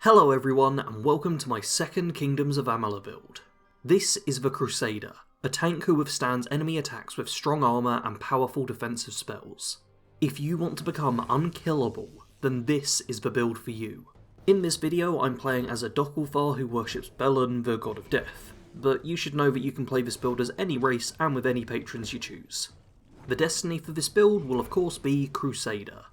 Hello everyone, and welcome to my second Kingdoms of Amalur build. This is the Crusader, a tank who withstands enemy attacks with strong armour and powerful defensive spells. If you want to become unkillable, then this is the build for you. In this video I'm playing as a Dokkulthar who worships Belun, the god of death, but you should know that you can play this build as any race and with any patrons you choose. The destiny for this build will of course be Crusader.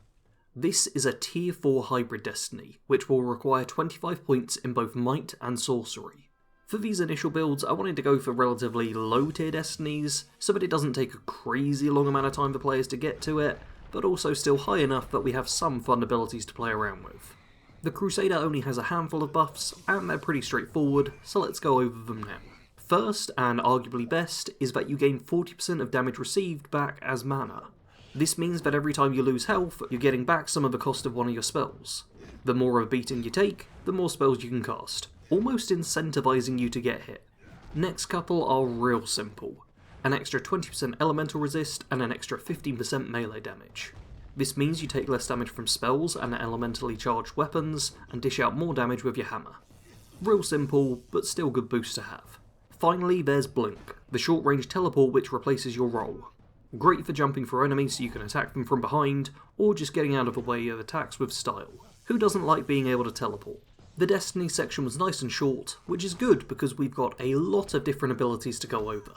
This is a tier 4 hybrid destiny, which will require 25 points in both might and sorcery. For these initial builds I wanted to go for relatively low tier destinies, so that it doesn't take a crazy long amount of time for players to get to it, but also still high enough that we have some fun abilities to play around with. The Crusader only has a handful of buffs, and they're pretty straightforward, so let's go over them now. First, and arguably best, is that you gain 40% of damage received back as mana. This means that every time you lose health, you're getting back some of the cost of one of your spells. The more of a beating you take, the more spells you can cast, almost incentivizing you to get hit. Next couple are real simple. An extra 20% elemental resist and an extra 15% melee damage. This means you take less damage from spells and elementally charged weapons, and dish out more damage with your hammer. Real simple, but still good boost to have. Finally, there's Blink, the short range teleport which replaces your roll. Great for jumping for enemies so you can attack them from behind, or just getting out of the way of attacks with style. Who doesn't like being able to teleport? The Destiny section was nice and short, which is good because we've got a lot of different abilities to go over.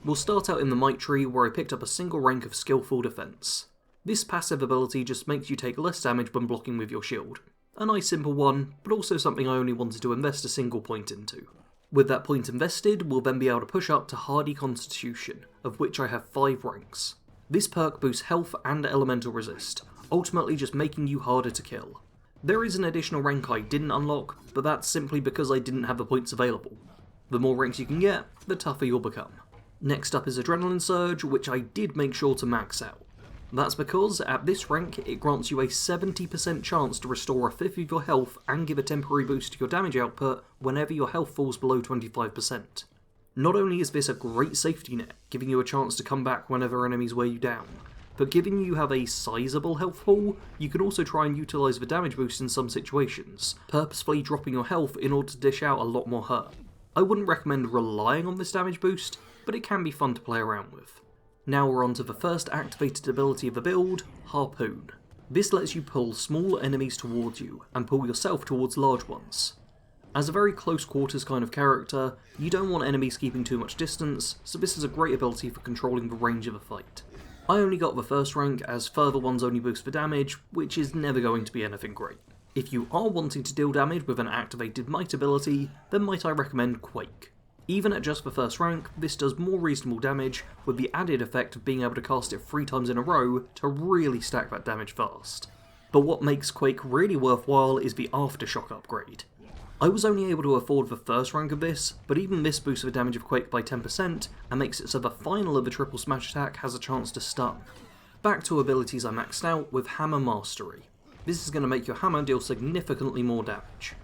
We'll start out in the Might tree where I picked up a single rank of Skillful Defense. This passive ability just makes you take less damage when blocking with your shield. A nice simple one, but also something I only wanted to invest a single point into. With that point invested, we'll then be able to push up to Hardy Constitution, of which I have 5 ranks. This perk boosts health and elemental resist, ultimately just making you harder to kill. There is an additional rank I didn't unlock, but that's simply because I didn't have the points available. The more ranks you can get, the tougher you'll become. Next up is Adrenaline Surge, which I did make sure to max out. That's because, at this rank, it grants you a 70% chance to restore a fifth of your health and give a temporary boost to your damage output whenever your health falls below 25%. Not only is this a great safety net, giving you a chance to come back whenever enemies wear you down, but given you have a sizable health pool, you can also try and utilise the damage boost in some situations, purposefully dropping your health in order to dish out a lot more hurt. I wouldn't recommend relying on this damage boost, but it can be fun to play around with. Now we're on to the first activated ability of the build, Harpoon. This lets you pull small enemies towards you, and pull yourself towards large ones. As a very close quarters kind of character, you don't want enemies keeping too much distance, so this is a great ability for controlling the range of a fight. I only got the first rank as further ones only boost for damage, which is never going to be anything great. If you are wanting to deal damage with an activated Might ability, then might I recommend Quake. Even at just the first rank, this does more reasonable damage, with the added effect of being able to cast it 3 times in a row to really stack that damage fast. But what makes Quake really worthwhile is the Aftershock upgrade. I was only able to afford the first rank of this, but even this boosts the damage of Quake by 10% and makes it so the final of the triple smash attack has a chance to stun. Back to abilities I maxed out with Hammer Mastery. This is going to make your hammer deal significantly more damage.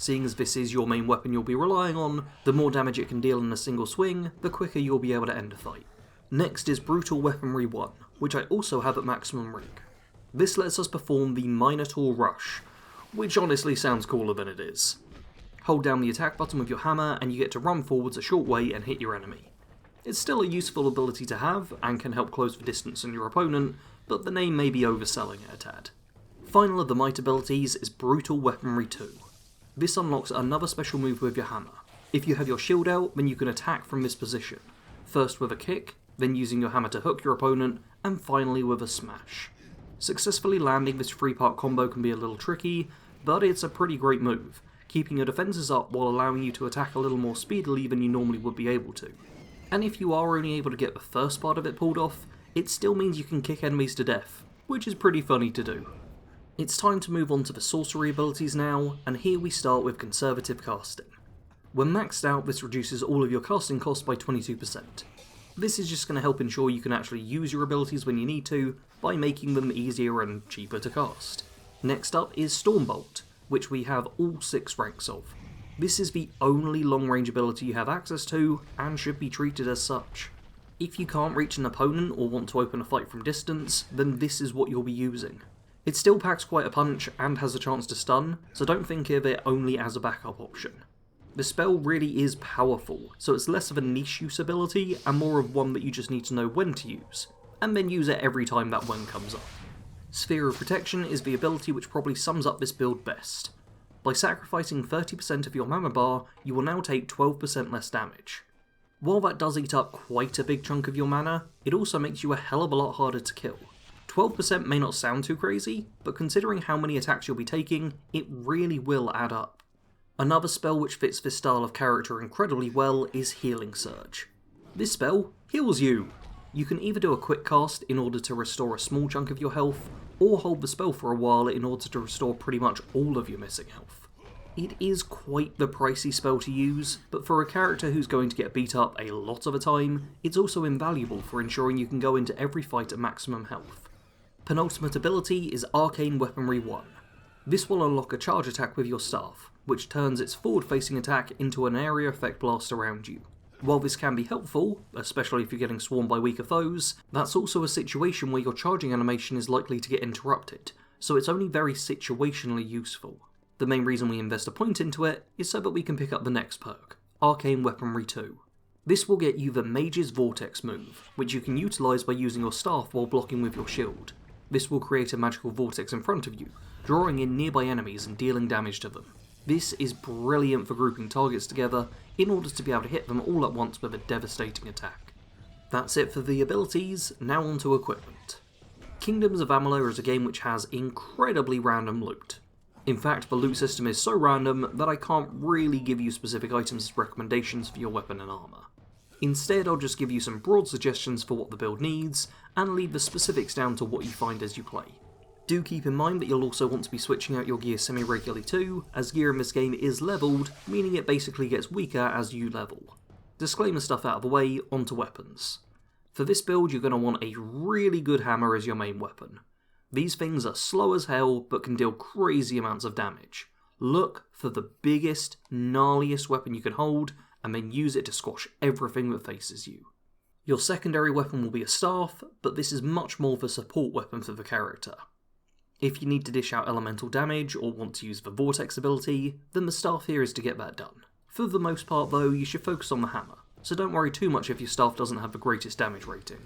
Seeing as this is your main weapon you'll be relying on, the more damage it can deal in a single swing, the quicker you'll be able to end a fight. Next is Brutal Weaponry 1, which I also have at maximum rank. This lets us perform the Minotaur Rush, which honestly sounds cooler than it is. Hold down the attack button with your hammer and you get to run forwards a short way and hit your enemy. It's still a useful ability to have, and can help close the distance on your opponent, but the name may be overselling it a tad. Final of the Might abilities is Brutal Weaponry 2. This unlocks another special move with your hammer. If you have your shield out, then you can attack from this position. First with a kick, then using your hammer to hook your opponent, and finally with a smash. Successfully landing this 3-part combo can be a little tricky, but it's a pretty great move, keeping your defences up while allowing you to attack a little more speedily than you normally would be able to. And if you are only able to get the first part of it pulled off, it still means you can kick enemies to death, which is pretty funny to do. It's time to move on to the sorcery abilities now, and here we start with Conservative Casting. When maxed out, this reduces all of your casting costs by 22%. This is just going to help ensure you can actually use your abilities when you need to, by making them easier and cheaper to cast. Next up is Stormbolt, which we have all 6 ranks of. This is the only long range ability you have access to, and should be treated as such. If you can't reach an opponent or want to open a fight from distance, then this is what you'll be using. It still packs quite a punch and has a chance to stun, so don't think of it only as a backup option. The spell really is powerful, so it's less of a niche use ability and more of one that you just need to know when to use, and then use it every time that when comes up. Sphere of Protection is the ability which probably sums up this build best. By sacrificing 30% of your mana bar, you will now take 12% less damage. While that does eat up quite a big chunk of your mana, it also makes you a hell of a lot harder to kill. 12% may not sound too crazy, but considering how many attacks you'll be taking, it really will add up. Another spell which fits this style of character incredibly well is Healing Surge. This spell heals you! You can either do a quick cast in order to restore a small chunk of your health, or hold the spell for a while in order to restore pretty much all of your missing health. It is quite the pricey spell to use, but for a character who's going to get beat up a lot of the time, it's also invaluable for ensuring you can go into every fight at maximum health. Penultimate ability is Arcane Weaponry 1. This will unlock a charge attack with your staff, which turns its forward-facing attack into an area effect blast around you. While this can be helpful, especially if you're getting swarmed by weaker foes, that's also a situation where your charging animation is likely to get interrupted, so it's only very situationally useful. The main reason we invest a point into it is so that we can pick up the next perk, Arcane Weaponry 2. This will get you the Mage's Vortex move, which you can utilise by using your staff while blocking with your shield. This will create a magical vortex in front of you, drawing in nearby enemies and dealing damage to them. This is brilliant for grouping targets together in order to be able to hit them all at once with a devastating attack. That's it for the abilities, now on to equipment. Kingdoms of Amalur is a game which has incredibly random loot. In fact, the loot system is so random that I can't really give you specific items as recommendations for your weapon and armour. Instead, I'll just give you some broad suggestions for what the build needs, and leave the specifics down to what you find as you play. Do keep in mind that you'll also want to be switching out your gear semi-regularly too, as gear in this game is levelled, meaning it basically gets weaker as you level. Disclaimer stuff out of the way, onto weapons. For this build you're going to want a really good hammer as your main weapon. These things are slow as hell, but can deal crazy amounts of damage. Look for the biggest, gnarliest weapon you can hold, and then use it to squash everything that faces you. Your secondary weapon will be a staff, but this is much more of a support weapon for the character. If you need to dish out elemental damage, or want to use the Vortex ability, then the staff here is to get that done. For the most part though, you should focus on the hammer, so don't worry too much if your staff doesn't have the greatest damage rating.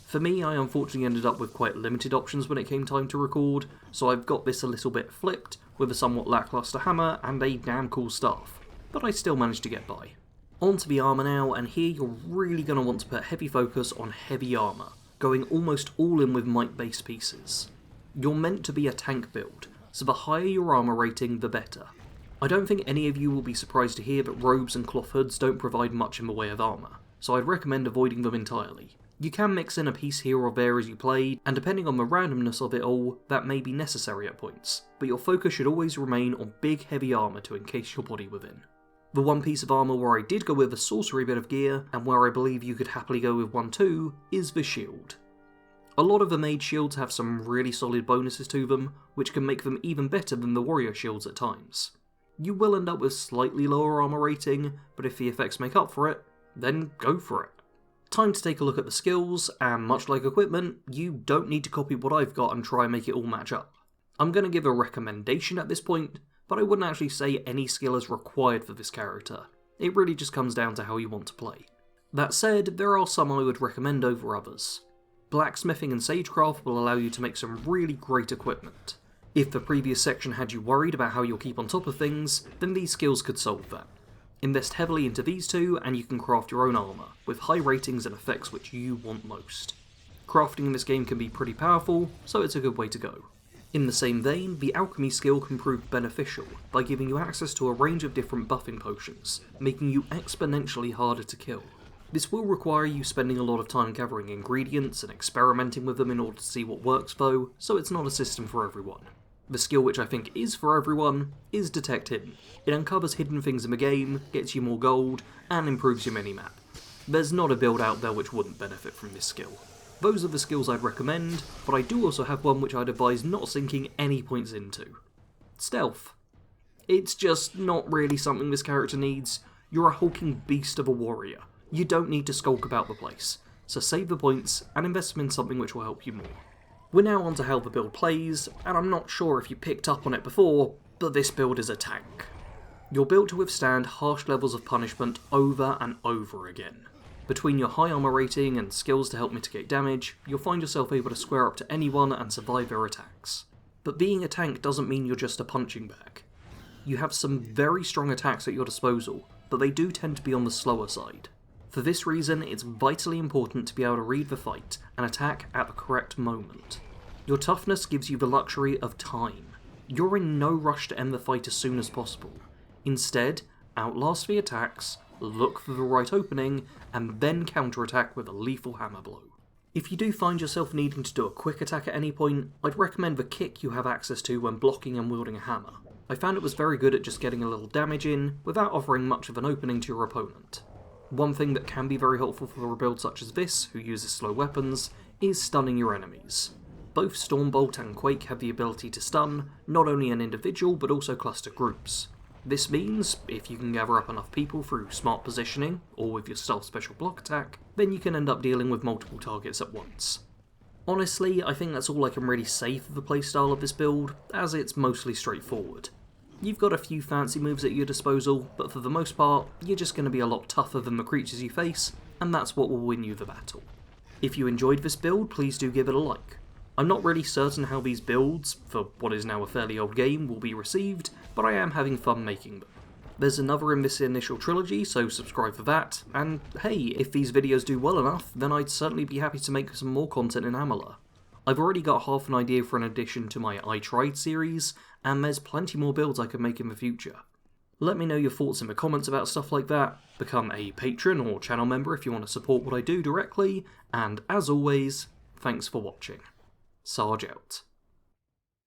For me, I unfortunately ended up with quite limited options when it came time to record, so I've got this a little bit flipped, with a somewhat lackluster hammer and a damn cool staff, but I still managed to get by. On to the armour now, and here you're really going to want to put heavy focus on heavy armour, going almost all in with might-based pieces. You're meant to be a tank build, so the higher your armour rating, the better. I don't think any of you will be surprised to hear that robes and cloth hoods don't provide much in the way of armour, so I'd recommend avoiding them entirely. You can mix in a piece here or there as you play, and depending on the randomness of it all, that may be necessary at points, but your focus should always remain on big heavy armour to encase your body within. The one piece of armour where I did go with a sorcery bit of gear, and where I believe you could happily go with one too, is the shield. A lot of the mage shields have some really solid bonuses to them, which can make them even better than the warrior shields at times. You will end up with slightly lower armour rating, but if the effects make up for it, then go for it. Time to take a look at the skills, and much like equipment, you don't need to copy what I've got and try and make it all match up. I'm going to give a recommendation at this point, but I wouldn't actually say any skill is required for this character. It really just comes down to how you want to play. That said, there are some I would recommend over others. Blacksmithing and sagecraft will allow you to make some really great equipment. If the previous section had you worried about how you'll keep on top of things, then these skills could solve that. Invest heavily into these two and you can craft your own armour, with high ratings and effects which you want most. Crafting in this game can be pretty powerful, so it's a good way to go. In the same vein, the alchemy skill can prove beneficial by giving you access to a range of different buffing potions, making you exponentially harder to kill. This will require you spending a lot of time gathering ingredients and experimenting with them in order to see what works though, so it's not a system for everyone. The skill which I think is for everyone is Detect Hidden. It uncovers hidden things in the game, gets you more gold, and improves your minimap. There's not a build out there which wouldn't benefit from this skill. Those are the skills I'd recommend, but I do also have one which I'd advise not sinking any points into. Stealth. It's just not really something this character needs. You're a hulking beast of a warrior. You don't need to skulk about the place, so save the points and invest them in something which will help you more. We're now on to how the build plays, and I'm not sure if you picked up on it before, but this build is a tank. You're built to withstand harsh levels of punishment over and over again. Between your high armor rating and skills to help mitigate damage, you'll find yourself able to square up to anyone and survive their attacks. But being a tank doesn't mean you're just a punching bag. You have some very strong attacks at your disposal, but they do tend to be on the slower side. For this reason, it's vitally important to be able to read the fight and attack at the correct moment. Your toughness gives you the luxury of time. You're in no rush to end the fight as soon as possible. Instead, outlast the attacks, look for the right opening, and then counterattack with a lethal hammer blow. If you do find yourself needing to do a quick attack at any point, I'd recommend the kick you have access to when blocking and wielding a hammer. I found it was very good at just getting a little damage in, without offering much of an opening to your opponent. One thing that can be very helpful for a build such as this, who uses slow weapons, is stunning your enemies. Both Stormbolt and Quake have the ability to stun, not only an individual but also cluster groups. This means, if you can gather up enough people through smart positioning, or with your stealth special block attack, then you can end up dealing with multiple targets at once. Honestly, I think that's all I can really say for the playstyle of this build, as it's mostly straightforward. You've got a few fancy moves at your disposal, but for the most part, you're just going to be a lot tougher than the creatures you face, and that's what will win you the battle. If you enjoyed this build, please do give it a like. I'm not really certain how these builds, for what is now a fairly old game, will be received, but I am having fun making them. There's another in this initial trilogy, so subscribe for that, and hey, if these videos do well enough, then I'd certainly be happy to make some more content in Amalur. I've already got half an idea for an addition to my I Tried series, and there's plenty more builds I could make in the future. Let me know your thoughts in the comments about stuff like that, become a patron or channel member if you want to support what I do directly, and as always, thanks for watching. Sarge out.